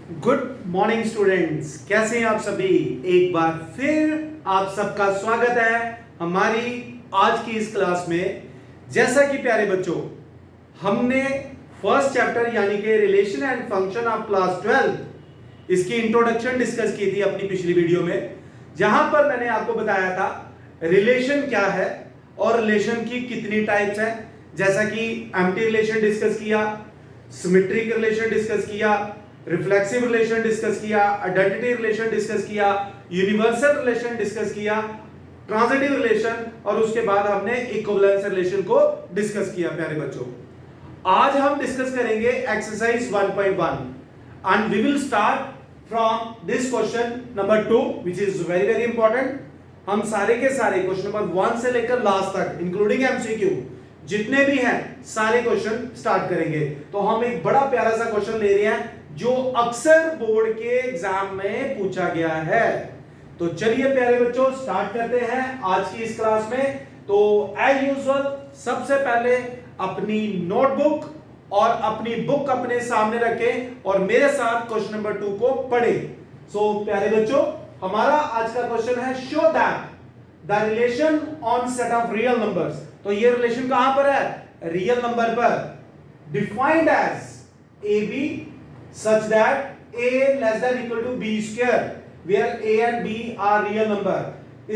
Good morning students, कैसे हैं आप सभी। एक बार फिर आप सबका स्वागत है हमारी आज की इस क्लास में। जैसा कि प्यारे बच्चों, हमने फर्स्ट चैप्टर यानी कि relation and function of class 12 इसकी इंट्रोडक्शन डिस्कस की थी अपनी पिछली वीडियो में, जहां पर मैंने आपको बताया था रिलेशन क्या है और रिलेशन की कितनी टाइप्स हैं। जैसा कि एम्प्टी रिलेशन डिस्कस किया, सिमेट्रिक रिलेशन डिस्कस किया, रिफ्लेक्सिव रिलेशन डिस्कस किया, आइडेंटिटी रिलेशन डिस्कस किया, यूनिवर्सल रिलेशन डिस्कस किया, ट्रांजिटिव रिलेशन, और उसके बाद हमने इक्विवेलेंस रिलेशन को डिस्कस किया। प्यारे बच्चों, आज हम डिस्कस करेंगे exercise 1.1 and we will start from this question number 2 which is very very important. हम सारे के सारे क्वेश्चन नंबर 1 से लेकर लास्ट तक इंक्लूडिंग एमसीक्यू जितने भी हैं सारे क्वेश्चन स्टार्ट करेंगे। तो हम एक बड़ा प्यारा सा क्वेश्चन ले रहे हैं जो अक्सर बोर्ड के एग्जाम में पूछा गया है। तो चलिए प्यारे बच्चों, स्टार्ट करते हैं आज की इस क्लास में। तो एज यूजुअल सबसे पहले अपनी नोटबुक और अपनी बुक अपने सामने रखें और मेरे साथ क्वेश्चन नंबर 2 को पढ़ें। सो प्यारे बच्चों, हमारा आज का क्वेश्चन है show that the relation on set of real numbers. तो ये रिलेशन कहां पर है? रियल नंबर पर। Defined as A B such that a less than equal to b square where a and b are real number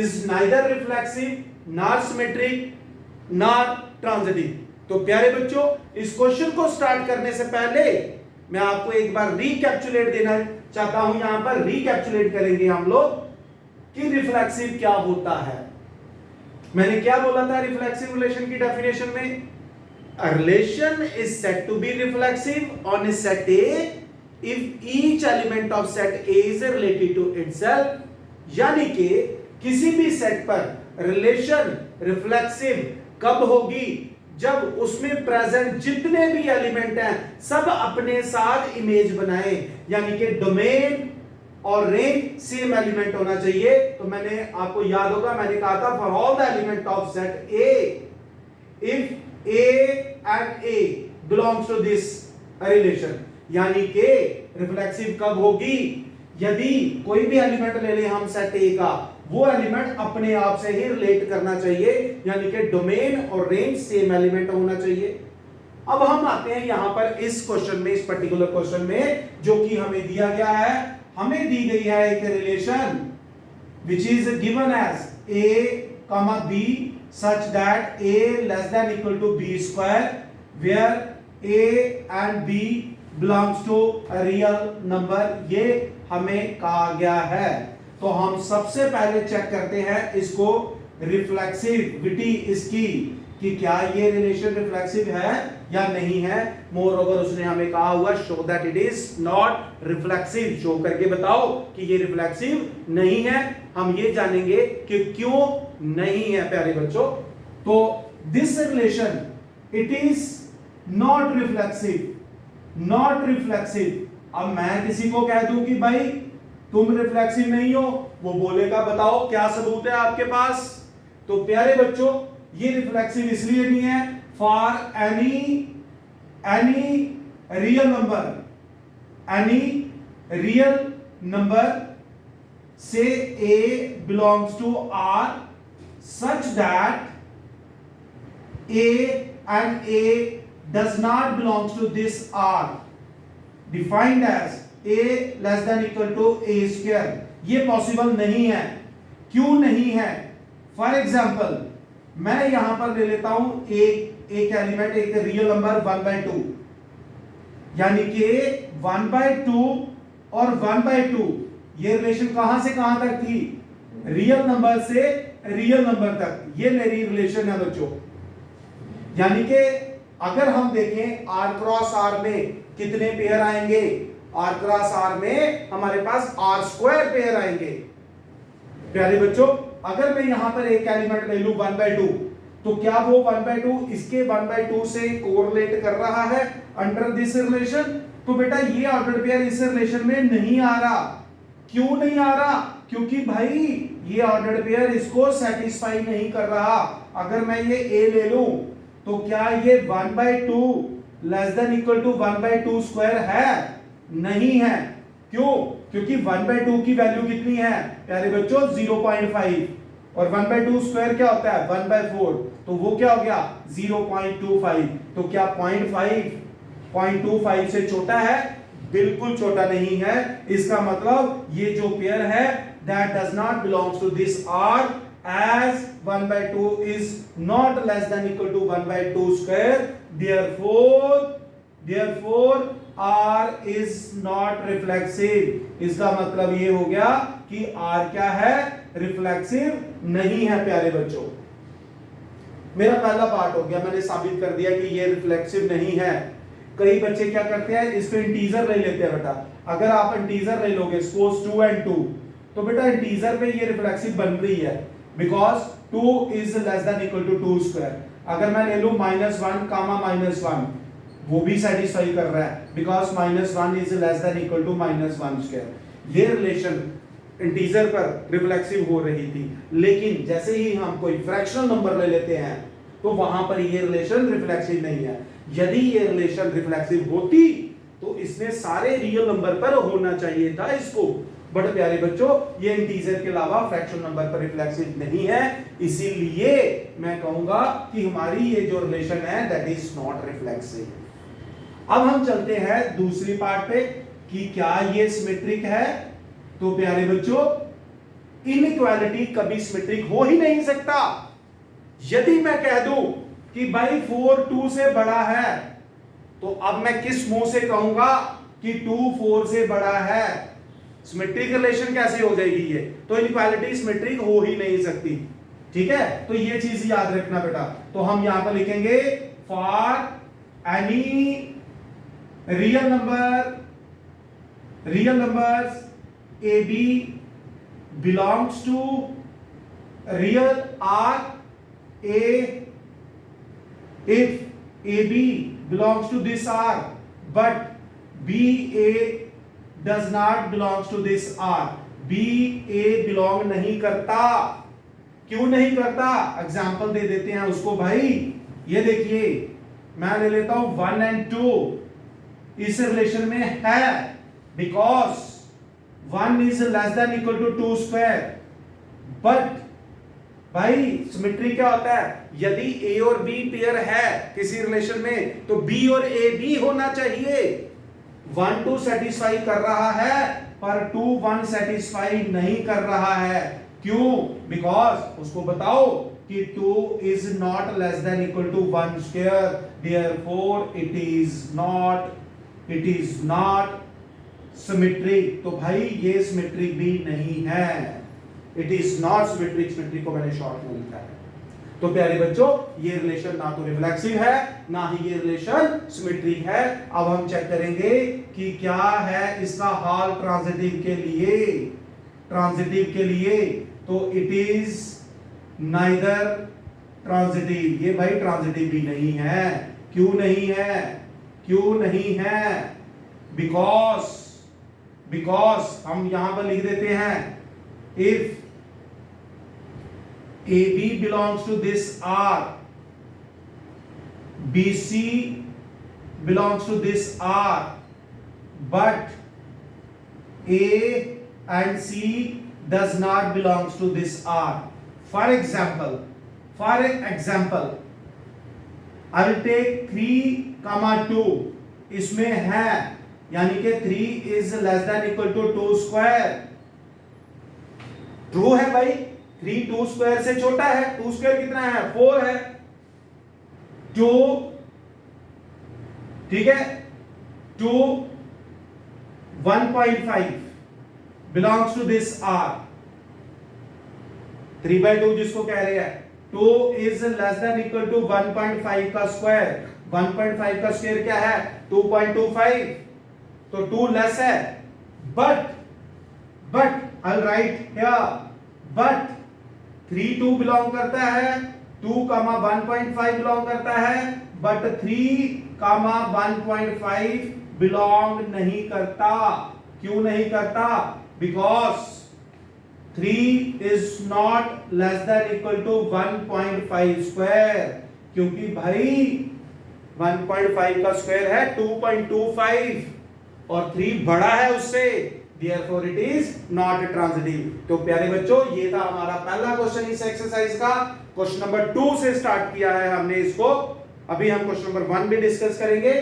is neither reflexive nor symmetric nor transitive। तो प्यारे बच्चों, इस क्वेश्चन को start करने से पहले मैं आपको एक बार रिकैप्चुलेट देना चाहता हूं। यहां पर रिकैप्चुलेट करेंगे हम लोग कि रिफ्लेक्सिव क्या होता है। मैंने क्या बोला था रिफ्लेक्सिव रिलेशन की डेफिनेशन में? A relation is said to be reflexive on a set A if each element of set A is related to itself। यानी कि किसी भी सेट पर रिलेशन रिफ्लेक्सिव कब होगी? जब उसमें प्रेजेंट जितने भी एलिमेंट हैं सब अपने साथ इमेज बनाएं, यानी कि डोमेन और रेंज सेम एलिमेंट होना चाहिए। तो मैंने आपको याद होगा, मैंने कहा था for all the element of set A if A and A belongs to this relation, यानी कि रिफ्लेक्सिव कब होगी? यदि कोई भी एलिमेंट ले लें हम सेट A का, वो एलिमेंट अपने आप से ही रिलेट करना चाहिए, यानी कि डोमेन और रेंज सेम एलिमेंट होना चाहिए। अब हम आते हैं यहां पर इस क्वेश्चन में, इस पर्टिकुलर क्वेश्चन में जो कि हमें दिया गया है। हमें दी गई है एक relation which is given as A, B such that A less than equal to B square where A and B belongs to a real number। ये हमें कहा गया है। तो हम सबसे पहले चेक करते हैं इसको, रिफ्लेक्सिविटी इसकी, कि क्या ये रिलेशन रिफ्लेक्सिव है या नहीं है। मोर ओवर उसने हमें कहा हुआ show that it is not reflexive. Show करके बताओ कि ये रिफ्लेक्सिव नहीं है। हम ये जानेंगे कि क्यों नहीं है प्यारे बच्चों। तो this relation it is not reflexive, not reflexive. अब मैं किसी को कह दूं कि भाई तुम रिफ्लेक्सिव नहीं हो, वो बोलेगा बताओ क्या सबूत है आपके पास। तो प्यारे बच्चों, ये रिफ्लेक्सिव इसलिए नहीं है for any real number, any real number say A belongs to R such that A and A does not belongs to this R defined as A less than equal to A square। ये possible नहीं है। क्यों नहीं है? For example मैं यहां पर ले लेता हूं एक एलिमेंट, एक रियल नंबर 1/2, यानी कि 1/2 और 1/2 ये रिलेशन कहां से कहां तक थी? रियल नंबर से रियल नंबर तक। ये मेरी रिलेशन है बच्चों। यानी कि अगर हम देखें R क्रॉस R में कितने पेयर आएंगे? R क्रॉस R में हमारे पास R² पेयर आएंगे। प्यारे बच्चों, अगर मैं यहां पर एक एलिमेंट ले लूं 1/2, तो क्या वो 1/2 इसके 1/2 से कोरिलेट कर रहा है अंडर दिस रिलेशन? तो बेटा ये ऑर्डर पेयर इस रिलेशन में नहीं आ रहा। क्यों नहीं आ रहा? क्योंकि भाई ये ऑर्डर्ड पेयर इसको सेटिस्फाई नहीं कर रहा। अगर मैं ये A ले लूं तो क्या ये 1/2 less than equal to 1/2 square है? नहीं है। क्यों? क्योंकि 1/2 की वैल्यू कितनी है प्यारे बच्चों 0.5 और 1/2 स्क्वायर क्या होता है 1/4 तो वो क्या हो गया 0.25 तो क्या 0.25 से छोटा है बिल्कुल छोटा नहीं है इसका मतलब ये जो पेयर है that does not belongs to this R as 1/2 is not less than equal to 1/2 square therefore R is not reflexive इसका मतलब ये हो गया कि R क्या है रिफ्लेक्सिव नहीं है प्यारे बच्चों मेरा पहला पार्ट हो गया मैंने साबित कर दिया कि ये रिफ्लेक्सिव नहीं है कई बच्चे क्या करते हैं इसको इंटीजर ले लेते हैं बेटा अगर आप इंटीजर ले लोगे सपोज 2 and 2 तो बेटा इंटीजर पे ये रिफ्लेक्सिव बन रही है because 2 is less than equal to 2 square अगर मैं ले लूं -1 कामा -1 वो भी सेटिस्फाई कर रहा है because -1 is less than equal to -1 square ये रिलेशन इंटीजर पर रिफ्लेक्सिव हो रही थी लेकिन जैसे ही हम कोई फ्रैक्शनल नंबर ले लेते हैं तो वहां पर ये रिलेशन रिफ्लेक्सिव नहीं है यदि ये रिलेशन रिफ्लेक्सिव होती तो इसने सारे रियल नंबर पर होना चाहिए था इसको बट प्यारे बच्चों ये इंटीजर के अलावा फ्रैक्शनल नंबर पर रिफ्लेक्सिव नहीं है इसीलिए मैं कहूंगा कि हमारी ये जो रिलेशन है दैट इज नॉट रिफ्लेक्सिव अब हम चलते हैं दूसरी पार्ट पे कि क्या ये सिमेट्रिक है तो प्यारे बच्चों इनइक्वालिटी कभी सिमेट्रिक हो ही नहीं सकता यदि मैं कह दूं कि भाई 4 2 से बड़ा है तो अब मैं किस मुंह से कहूंगा कि 2 4 से बड़ा है सिमेट्रिक रिलेशन कैसे हो जाएगी ये तो इनइक्वालिटी सिमेट्रिक हो ही नहीं सकती ठीक है तो ये चीज याद रखना बेटा तो हम यहां पर लिखेंगे for any real numbers AB belongs to real R A if AB belongs to this R but BA does not belongs to this R BA belong नहीं करता क्यों नहीं करता एग्जाम्पल दे देते हैं उसको भाई ये देखिए मैं ले लेता हूं 1 and 2 इस रिलेशन में है because 1 is less than equal to 2 square but भाई सिमेट्री क्या होता है यदि A और B पेयर है किसी रिलेशन में तो B और A भी होना चाहिए 1 2 सेटिस्फाई कर रहा है पर 2 1 सेटिस्फाई नहीं कर रहा है क्यों बिकॉज उसको बताओ कि 2 is not less than equal to 1 square therefore it is not symmetric तो भाई ये सिमेट्रिक भी नहीं है it is not symmetric symmetric को मैंने शॉर्ट में लिखा है तो प्यारे बच्चों ये रिलेशन ना तो रिफ्लेक्सिव है ना ही ये रिलेशन सिमेट्रिक है अब हम चेक करेंगे कि क्या है इसका हाल ट्रांजिटिव के लिए तो इट इज नाइदर ट्रांजिटिव ये भाई ट्रांजिटिव भी नहीं है क्यों नहीं है बिकॉज हम यहां पर लिख देते हैं if AB belongs to this R BC belongs to this R but A and C does not belongs to this R for example I will take 3, 2 इसमें है यानी कि 3 is less than equal to 2 square true है भाई 3 2 square से छोटा है 2 square कितना है 4 है 2 ठीक है 2 1.5 belongs to this R 3/2 जिसको कह रहे हैं 2 is less than equal to 1.5 का स्क्वायर 1.5 का स्क्वायर क्या है 2.25 तो 2 लेस है but I'll write here but 3 2 belong करता है 2 1.5 belong करता है but 3 1.5 belong नहीं करता क्यों नहीं करता because 3 is not less than equal to 1.5 square क्योंकि भाई 1.5 का स्क्वायर है 2.25 और 3 बड़ा है उससे therefore it is not transitive। तो प्यारे बच्चों ये था हमारा पहला क्वेश्चन इस एक्सरसाइज का। क्वेश्चन नंबर 2 से स्टार्ट किया है हमने इसको। अभी हम क्वेश्चन नंबर 1 भी डिस्कस करेंगे।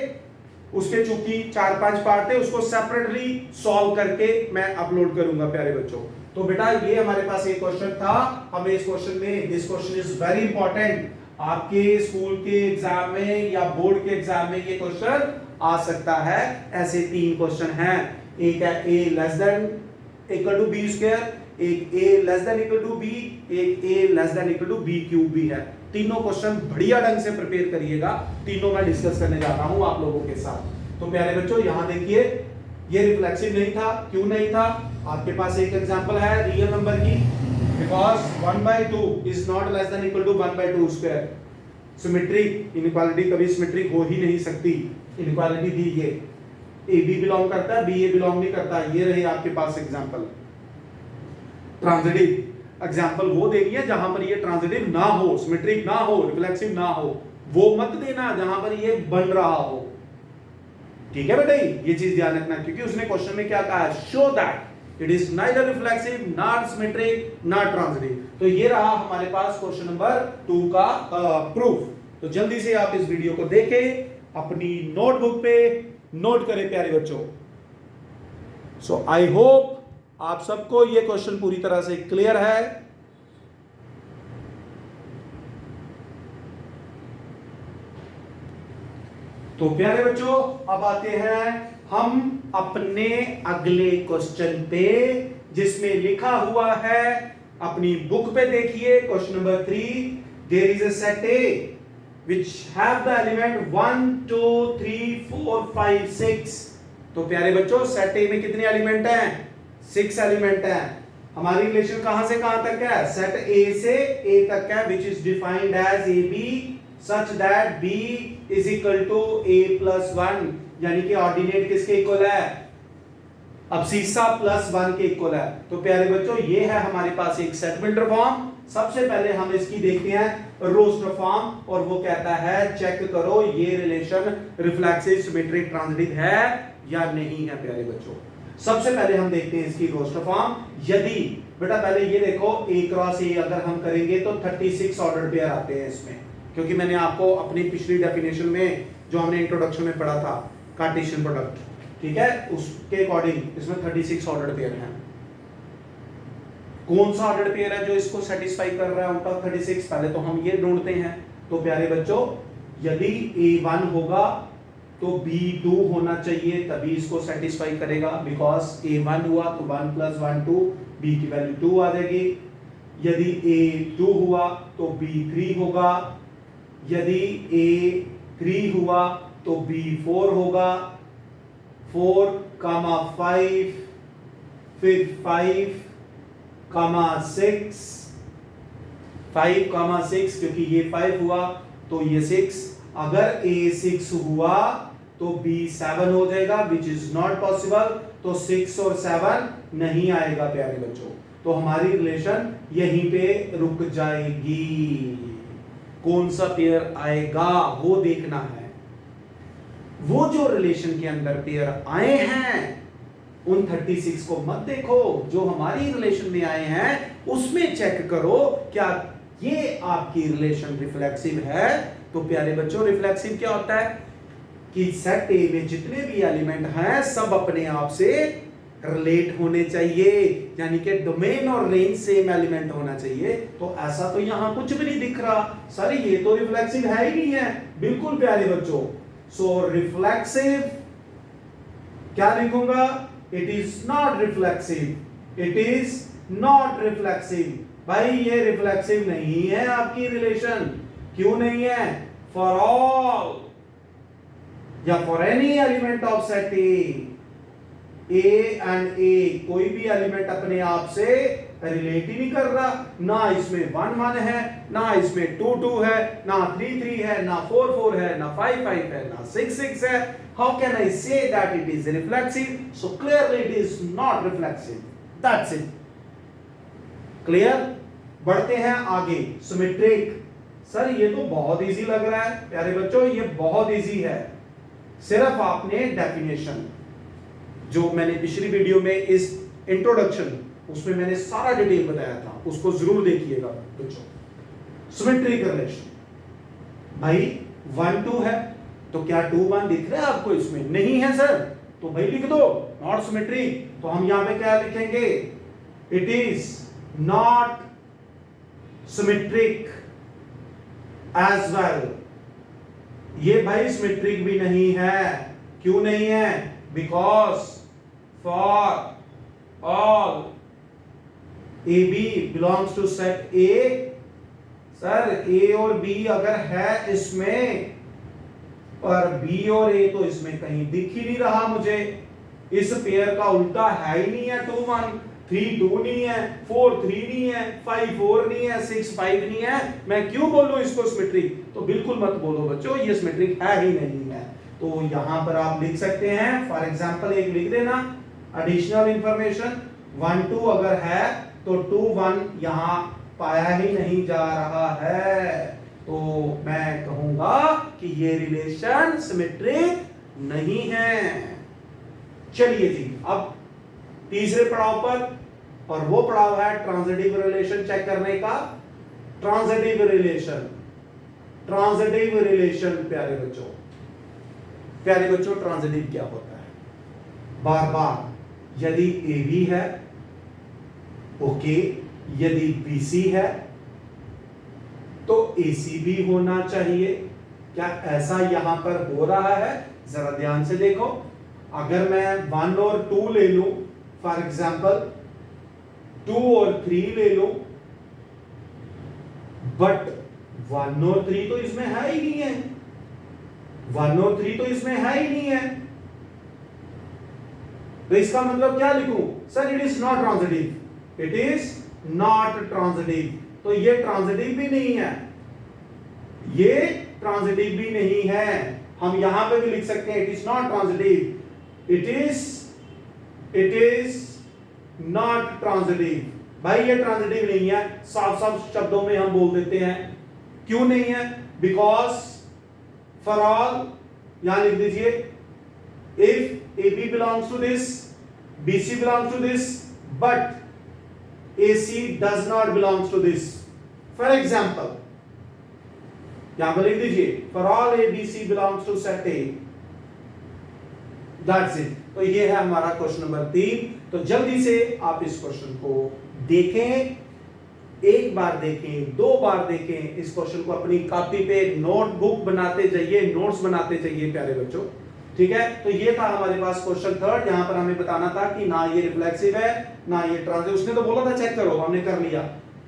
उसके चूंकि 4-5 पार्ट थे, उसको सेपरेटली सॉल्व करके मैं अपलोड करूंगा प्यारे बच्चों। तो बेटा ये हमारे पास एक क्वेश्चन था। हमें इस क्वेश्चन में, this question is very important, आपके स्कूल के एग्जाम में या बोर्ड के एग्जाम में ये क्वेश्चन आ सकता है। ऐसे 3 क्वेश्चन हैं, एक है a less than equal to b square, एक a less than equal to b, एक a less than equal to b cube भी है। तीनों क्वेश्चन बढ़िया ढंग से प्रिपेयर करिएगा, तीनों मैं डिस्कस करने जा रहा हूं आप लोगों के साथ। तो प्यारे बच्चों यहां देखिए, ये रिफ्लेक्सिव नहीं था। क्यों नहीं था? आपके पास एक एग्जांपल है रियल नंबर की, because 1/2 is not less than equal to 1/2 square. Symmetric inequality कभी सिमेट्रिक हो ही नहीं सकती। इनइक्वालिटी दी ये ए बी बिलोंग करता है, बी ए बिलोंग नहीं करता। ये रही आपके पास एग्जांपल। ट्रांजिटिव एग्जांपल वो देनी है जहां पर ये ट्रांजिटिव ना हो, सिमेट्रिक ना हो, रिफ्लेक्सिव ना हो। वो मत देना जहां पर ये बन रहा हो। ठीक है बेटा, ये चीज ध्यान रखना, क्योंकि उसने क्वेश्चन में क्या कहा है, show that it is neither reflexive not symmetric not transitive. तो ये रहा हमारे पास क्वेश्चन नंबर 2 का प्रूफ। तो जल्दी से आप इस वीडियो को देखें, अपनी नोटबुक पे नोट करें प्यारे बच्चों। सो आई होप आप सबको ये क्वेश्चन पूरी तरह से क्लियर है। तो प्यारे बच्चों अब आते हैं हम अपने अगले क्वेश्चन पे, जिसमें लिखा हुआ है, अपनी बुक पे देखिए question number 3। There is a set A which have the element 1 2 3 4 5 6। तो प्यारे बच्चों सेट ए में कितने एलिमेंट हैं? 6 एलिमेंट हैं। हमारी रिलेशन कहां से कहां तक है? सेट ए से ए तक है, which is defined as AB such that B is equal to A plus 1, यानी कि ऑर्डिनेट किसके इक्वल है? अब्सिस्सा प्लस 1 के इक्वल है। तो प्यारे बच्चों ये है हमारे पास एक सेट बिल्डर फॉर्म। सबसे पहले हम इसकी देखते हैं रोस्टर फॉर्म, और वो कहता है चेक करो ये रिलेशन रिफ्लेक्सिव सिमेट्रिक ट्रांजिटिव है या नहीं है। प्यारे बच्चों सबसे पहले हम देखते हैं इसकी रोस्टर फॉर्म। यदि बेटा पहले ये देखो A क्रॉस A अगर हम करेंगे तो 36 ऑर्डर पेयर आते हैं इसमें, क्योंकि मैंने आपको अपनी पिछली डेफिनेशन में जो हमने इंट्रोडक्शन में पढ़ा था कार्टेशियन प्रोडक्ट, ठीक है, उसके अकॉर्डिंग इसमें 36 ऑर्डर पेयर हैं। कौन सा ऑर्डर पेयर है जो इसको सेटिस्फाई कर रहा है आउट ऑफ 36? पहले तो हम ये ढूंढते हैं। तो प्यारे बच्चों यदि A1 होगा तो B2 होना चाहिए, तभी इसको सेटिस्फाई करेगा। बिकॉज A1 हुआ तो 1 + 1 2, B की वैल्यू 2 आ जाएगी। यदि A2 हुआ तो B3 होगा, यदि A3 हुआ तो B4 होगा, 4, 5, फिर 5, 6, 5, 6, क्योंकि ये 5 हुआ तो ये 6। अगर A6 हुआ तो B7 हो जाएगा, which is not possible। तो 6 और 7 नहीं आएगा प्यारे बच्चों। तो हमारी रिलेशन यहीं पे रुक जाएगी। कौन सा पेयर आएगा वो देखना है। वो जो रिलेशन के अंदर पेयर आए हैं उन 36 को मत देखो, जो हमारी रिलेशन में आए हैं उसमें चेक करो क्या ये आपकी रिलेशन रिफ्लेक्सिव है। तो प्यारे बच्चों रिफ्लेक्सिव क्या होता है कि सेट ए में जितने भी एलिमेंट हैं सब अपने आप से रिलेट होने चाहिए, यानी कि डोमेन और रेंज सेम एलिमेंट होना चाहिए। तो ऐसा तो यहां कुछ भी नहीं दिख रहा सर, ये तो रिफ्लेक्सिव है ही नहीं है। बिल्कुल प्यारे बच्चों, सो रिफ्लेक्सिव क्या लिखूंगा? It is not reflexive, it is not reflexive. भाई ये रिफ्लेक्सिव नहीं है आपकी रिलेशन। क्यों नहीं है? फॉर ऑल या for any element of set A and A, कोई भी एलिमेंट अपने आप से रिलेट ही नहीं कर रहा। ना इसमें 1 1 है, ना इसमें 2 2 है, ना 3 3 है, ना 4 4 है, ना 5 5 है, ना 6 6 है। How can I say that it is reflexive? So clearly it is not reflexive. That's it. Clear? बढ़ते हैं आगे। सिमेट्रिक। सर ये तो बहुत इजी लग रहा है प्यारे बच्चों, ये बहुत इजी है। सिर्फ आपने डेफिनेशन जो मैंने पिछली वीडियो में इस इंट्रोडक्शन उसमें मैंने सारा डिटेल बताया था, उसको जरूर देखिएगा बच्चों। सिमेट्रिक रिलेशन भाई 1 2 है तो क्या 2 1 दिख रहा है आपको इसमें? नहीं है सर, तो भाई लिख दो नॉट सिमेट्रिक। तो हम यहां पे क्या लिखेंगे? It is not symmetric as well. ये भाई सिमेट्रिक भी नहीं है। क्यों नहीं है? Because for all a B belongs to set A. Sir a और बी अगर है इसमें, पर बी और ए तो इसमें कहीं दिख ही नहीं रहा मुझे। इस पेयर का उल्टा है ही नहीं है। 2 1 3 2 नहीं है, 4 3 नहीं है, 5 4 नहीं है, 6 5 नहीं है। मैं क्यों बोलूं इसको सिमेट्रिक? तो बिल्कुल मत बोलो बच्चों, ये सिमेट्रिक है ही नहीं है। तो यहां पर आप लिख सकते हैं, फॉर एग्जांपल एक लिख देना एडिशनल इंफॉर्मेशन 1 2 अगर है तो 2 1 यहां पाया ही नहीं जा रहा है। तो मैं कहूंगा कि ये रिलेशन सिमेट्रिक नहीं है। चलिए जी, अब तीसरे पड़ाव पर, और वो पड़ाव है ट्रांजिटिव रिलेशन चेक करने का। ट्रांजिटिव रिलेशन, ट्रांजिटिव रिलेशन प्यारे बच्चों, ट्रांजिटिव क्या होता है? बार बार यदि ए बी है ओके, यदि BC है तो AC भी होना चाहिए। क्या ऐसा यहां पर हो रहा है? जरा ध्यान से देखो। अगर मैं 1 और 2 ले लूं, फॉर एग्जांपल 2 और 3 ले लूं, बट 1 और 3 तो इसमें है ही नहीं है। 1 और 3 तो इसमें है ही नहीं है। तो इसका मतलब क्या लिखूं? Sir it is not transitive. It is not transitive. तो ये ट्रांजिटिव भी नहीं है, ये ट्रांजिटिव भी नहीं है। हम यहां पे भी लिख सकते हैं it is not transitive, it is not transitive. भाई ये ट्रांजिटिव नहीं है, साफ साफ शब्दों में हम बोल देते हैं। क्यों नहीं है? बिकॉज फॉर ऑल, यहां लिख दीजिए if A B belongs to this, BC belongs to this, but AC does not belongs to this. For example, यहां पर लिख दीजिए for all ABC belongs to set A. That's it. तो ये है हमारा क्वेश्चन नंबर 3। तो जल्दी से आप इस क्वेश्चन को देखें, एक बार देखें, 2 बार देखें। इस क्वेश्चन को अपनी कॉपी पे नोटबुक बनाते जाइए, नोट्स बनाते जाइए प्यारे बच्चों। ठीक है, तो ये था हमारे पास क्वेश्चन 3। यहां पर हमें बताना था कि ना ये रिफ्लेक्सिव है ना ये ट्रांजिटिव। उसने तो बोला था चेक करो, हमने कर लिया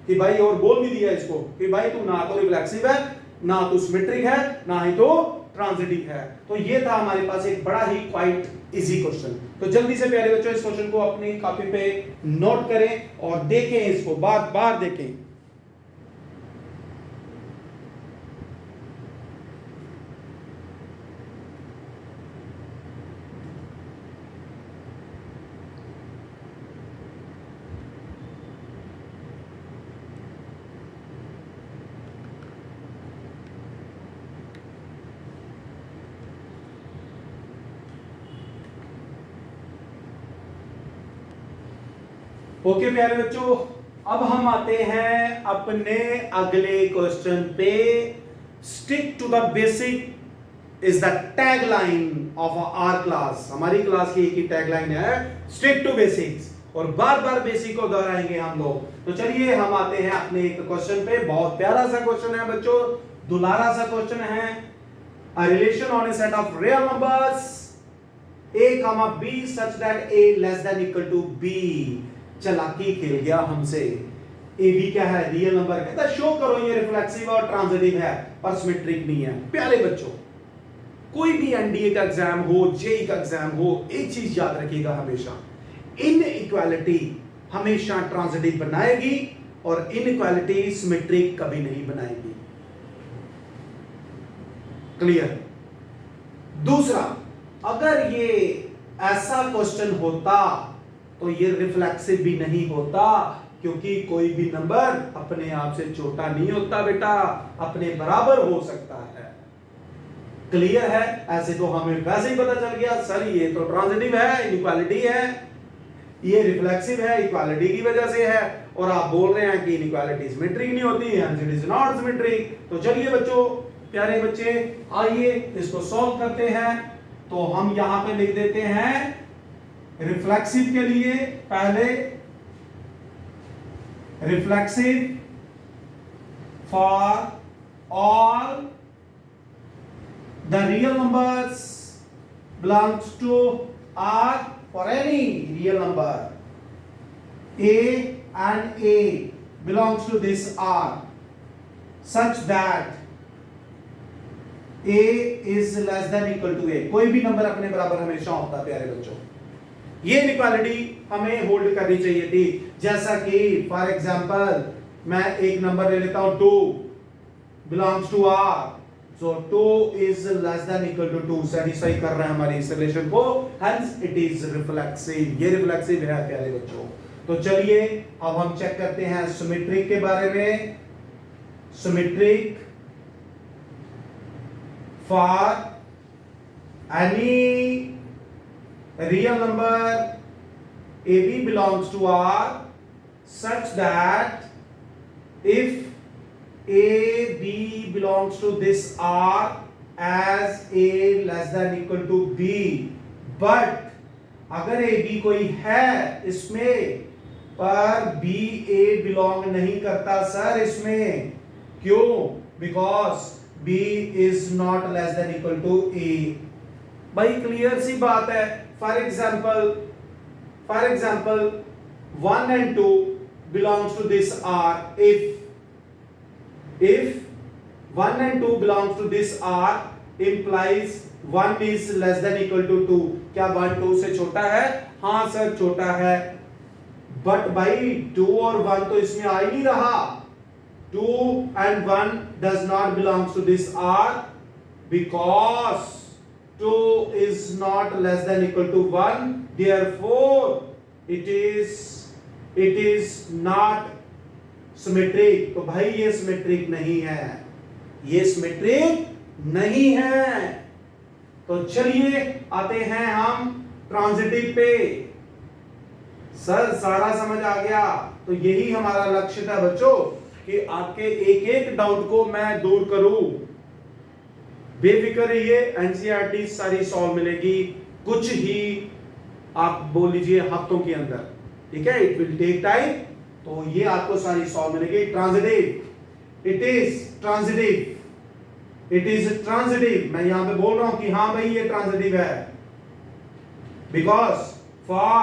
कि भाई, और बोल भी दिया इसको कि भाई तू ना तो रिफ्लेक्सिव है, ना तो सिमेट्रिक है, ना ही तो ट्रांजिटिव है। तो ये था हमारे पास एक बड़ा ही क्वाइट इजी क्वेश्चन। तो जल्दी से प्यारे बच्चों इस क्वेश्चन को अपनी कॉपी पे नोट करें और देखें, इसको बार बार देखें। ओके प्यारे बच्चों, अब हम आते हैं अपने अगले क्वेश्चन पे। Stick to the basic is the tagline of our class. हमारी क्लास की एक ही टैगलाइन है, स्टिक टू बेसिक्स, और बार बार बेसिक को दोहराएंगे हम लोग। तो चलिए हम आते हैं अपने एक क्वेश्चन पे। बहुत प्यारा सा क्वेश्चन है बच्चों, दुलारा सा क्वेश्चन है। A relation on A set of real numbers a, b such that a less than equal to b। चालाकी खेल गया हमसे। ए बी क्या है? Real number. कहता है शो करो ये रिफ्लेक्सिव और ट्रांजिटिव है पर सिमेट्रिक नहीं है। प्यारे बच्चों, कोई भी एनडीए का एग्जाम हो, जेई का एग्जाम हो, एक चीज याद रखिएगा हमेशा, इनइक्वालिटी हमेशा ट्रांजिटिव बनाएगी और इनइक्वालिटी सिमेट्रिक कभी नहीं बनाएगी। क्लियर? दूसरा, अगर ये ऐसा क्वेश्चन होता तो ये रिफ्लेक्सिव भी नहीं होता, क्योंकि कोई भी नंबर अपने आप से छोटा नहीं होता बेटा, अपने बराबर हो सकता है। क्लियर है? ऐसे तो हमें वैसे ही पता चल गया सर ये तो ट्रांजिटिव है, इनइक्वालिटी है, ये रिफ्लेक्सिव है, इक्वालिटी की वजह से है, और आप बोल रहे हैं कि इनइक्वालिटी सिमेट्रिक नहीं होती, इट इज नॉट सिमेट्रिक। तो चलिए बच्चों, प्यारे बच्चे, आइए इसको सॉल्व करते हैं। तो हम यहां पे लिख देते हैं रिफ्लेक्सिव के लिए पहले reflexive for all the real numbers belongs to R for any real number a and a belongs to this R such that a is less than equal to a। कोई भी नंबर अपने बराबर हमेशा होता है प्यारे बच्चों। ये इनइक्वालिटी हमें होल्ड करनी चाहिए थी। जैसा कि फॉर एग्जांपल मैं एक नंबर ले लेता हूं 2 belongs to R, so 2 is less than equal to 2 satisfy कर रहा है हमारी इस रिलेशन को, hence it is reflexive। ये रिफ्लेक्सिव है प्यारे बच्चों। तो चलिए अब हम चेक करते हैं सिमेट्रिक के बारे में। Symmetric for any real number AB belongs to R such that if AB belongs to this R as A less than equal to B, but अगर AB कोई है इसमें पर B A belong नहीं करता सर इसमें, क्यों? Because B is not less than equal to A। भाई क्लियर सी बात है। For example 1 and 2 belongs to this R if 1 and 2 belongs to this R implies 1 is less than equal to 2। क्या 1 2 से छोटा है? हाँ सर छोटा है, बट भाई 2 और 1 तो इसमें आ ही नहीं रहा। 2 and 1 does not belongs to this R because 2 is not less than equal to 1, therefore it is not symmetric। तो भाई ये सिमेट्रिक नहीं है, ये सिमेट्रिक नहीं है। तो चलिए आते हैं हम ट्रांजिटिव पे। सर सारा समझ आ गया? तो यही हमारा लक्ष्य था बच्चों कि आपके एक एक डाउट को मैं दूर करूं। बेफिक्र रहिए, एनसीईआरटी सारी सॉल्व मिलेगी कुछ ही आप बोल लीजिए हफ्तों के अंदर, ठीक है? इट विल टेक टाइम, तो ये आपको सारी सॉल्व मिलेगी। Transitive, it is transitive. मैं यहां पे बोल रहा हूं कि हाँ भाई ये ट्रांजिटिव है, because for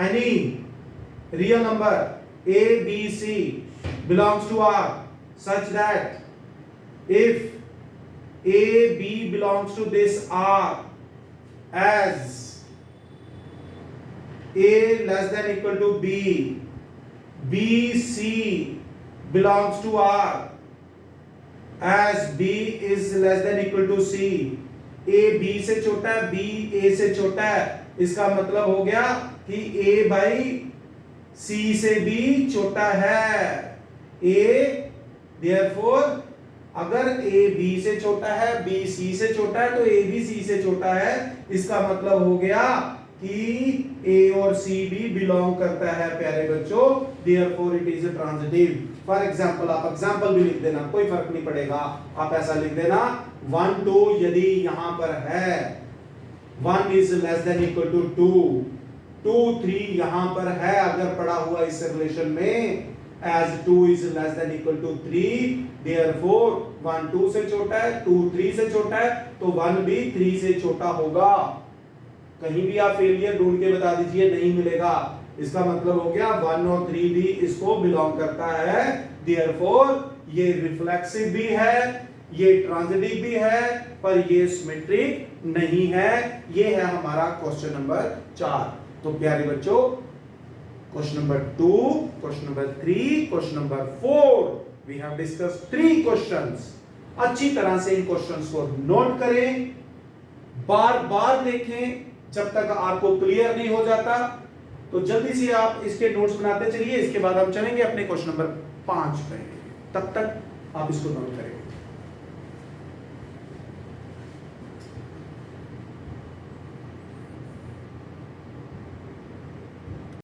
any real number A B C belongs to R such that if A B belongs to this R as A less than equal to B, B C belongs to R as B is less than equal to C। A B से छोटा है, B A से छोटा है, इसका मतलब हो गया कि A भाई C से भी छोटा है। A therefore अगर A B से छोटा है, B C से छोटा है, तो A भी C से छोटा है। इसका मतलब हो गया कि A और C भी बिलोंग करता है प्यारे बच्चों, therefore it is a transitive। For example आप एग्जाम्पल भी लिख देना, कोई फर्क नहीं पड़ेगा, आप ऐसा लिख देना 1 2 यदि यहां पर है 1 is less than equal to 2, 2 3 यहां पर है अगर पड़ा हुआ इस रिलेशन में as 2 is less than equal to 3, therefore 1 2 से छोटा है, 2 3 से छोटा है, तो 1 भी 3 से छोटा होगा। कहीं भी आप फेलियर ढूंढ के बता दीजिए, नहीं मिलेगा। इसका मतलब हो गया 1 और 3 भी इसको बिलोंग करता है, therefore ये रिफ्लेक्सिव भी है, ये ट्रांजिटिव भी है, पर ये सिमेट्रिक नहीं है। ये है हमारा क्वेश्चन नंबर 4। तो प्यारे बच्चों, question number 2, question number 3, question number 4, we have discussed 3 questions. अच्छी तरह से इन क्वेश्चंस को नोट करें, बार बार देखें जब तक आपको क्लियर नहीं हो जाता। तो जल्दी से आप इसके नोट्स बनाते चलिए, इसके बाद हम चलेंगे अपने क्वेश्चन नंबर 5 पे। तब तक आप इसको नोट करें।